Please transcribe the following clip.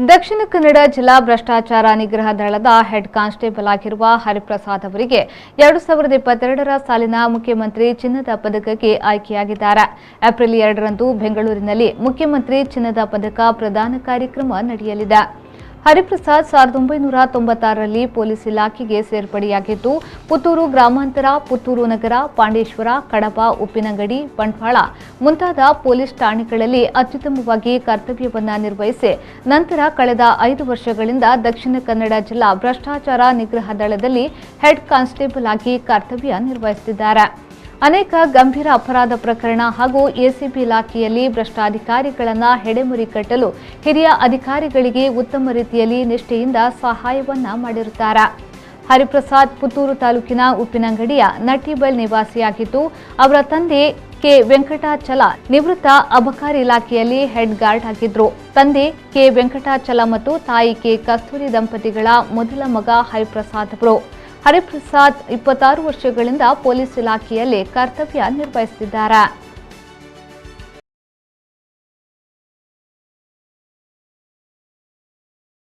ದಕ್ಷಿಣ ಕನ್ನಡ ಜಿಲ್ಲಾ ಭ್ರಷ್ಟಾಚಾರ ನಿಗ್ರಹ ದಳದ ಹೆಡ್ ಕಾನ್ಸ್ಟೇಬಲ್ ಆಗಿರುವ ಹರಿಪ್ರಸಾದ್ ಅವರಿಗೆ 2022ರ ಸಾಲಿನ ಮುಖ್ಯಮಂತ್ರಿ ಚಿನ್ನದ ಪದಕಕ್ಕೆ ಆಯ್ಕೆಯಾಗಿದ್ದಾರೆ. ಏಪ್ರಿಲ್ 2ರಂದು ಬೆಂಗಳೂರಿನಲ್ಲಿ ಮುಖ್ಯಮಂತ್ರಿ ಚಿನ್ನದ ಪದಕ ಪ್ರದಾನ ಕಾರ್ಯಕ್ರಮ ನಡೆಯಲಿದೆ. ಹರಿಪ್ರಸಾದ್ 1996ರಲ್ಲಿ ಪೊಲೀಸ್ ಇಲಾಖೆಗೆ ಸೇರ್ಪಡೆಯಾಗಿದ್ದು, ಪುತ್ತೂರು ಗ್ರಾಮಾಂತರ, ಪುತ್ತೂರು ನಗರ, ಪಾಂಡೇಶ್ವರ, ಕಡಬ, ಉಪ್ಪಿನಂಗಡಿ, ಬಂಟ್ವಾಳ ಮುಂತಾದ ಪೊಲೀಸ್ ಠಾಣೆಗಳಲ್ಲಿ ಅತ್ಯುತ್ತಮವಾಗಿ ಕರ್ತವ್ಯವನ್ನ ನಿರ್ವಹಿಸಿ ನಂತರ ಕಳೆದ 5 ವರ್ಷಗಳಿಂದ ದಕ್ಷಿಣ ಕನ್ನಡ ಜಿಲ್ಲಾ ಭ್ರಷ್ಟಾಚಾರ ನಿಗ್ರಹ ದಳದಲ್ಲಿ ಹೆಡ್ ಕಾನ್ಸ್ಟೇಬಲ್ ಆಗಿ ಕರ್ತವ್ಯ ನಿರ್ವಹಿಸುತ್ತಿದ್ದಾರೆ. ಅನೇಕ ಗಂಭೀರ ಅಪರಾಧ ಪ್ರಕರಣ ಹಾಗೂ ಎಸಿಬಿ ಇಲಾಖೆಯಲ್ಲಿ ಭ್ರಷ್ಟಾಧಿಕಾರಿಗಳನ್ನು ಹೆಡೆಮುರಿ ಕಟ್ಟಲು ಹಿರಿಯ ಅಧಿಕಾರಿಗಳಿಗೆ ಉತ್ತಮ ರೀತಿಯಲ್ಲಿ ನಿಷ್ಠೆಯಿಂದ ಸಹಾಯವನ್ನ ಮಾಡಿರುತ್ತಾರೆ. ಹರಿಪ್ರಸಾದ್ ಪುತ್ತೂರು ತಾಲೂಕಿನ ಉಪ್ಪಿನಂಗಡಿಯ ನಟ್ಟಿಬೈಲ್ ನಿವಾಸಿಯಾಗಿದ್ದು, ಅವರ ತಂದೆ ಕೆ ವೆಂಕಟಾಚಲ ನಿವೃತ್ತ ಅಬಕಾರಿ ಇಲಾಖೆಯಲ್ಲಿ ಹೆಡ್ ಗಾರ್ಡ್ ಆಗಿದ್ರು. ತಂದೆ ಕೆ ವೆಂಕಟಾಚಲ ಮತ್ತು ತಾಯಿ ಕೆ ಕಸ್ತೂರಿ ದಂಪತಿಗಳ ಮೊದಲ ಮಗ ಹರಿಪ್ರಸಾದ್ ಅವರು. ಹರಿಪ್ರಸಾದ್ 26 ವರ್ಷಗಳಿಂದ ಪೊಲೀಸ್ ಇಲಾಖೆಯಲ್ಲಿ ಕರ್ತವ್ಯ ನಿರ್ವಹಿಸುತ್ತಿದ್ದಾರೆ.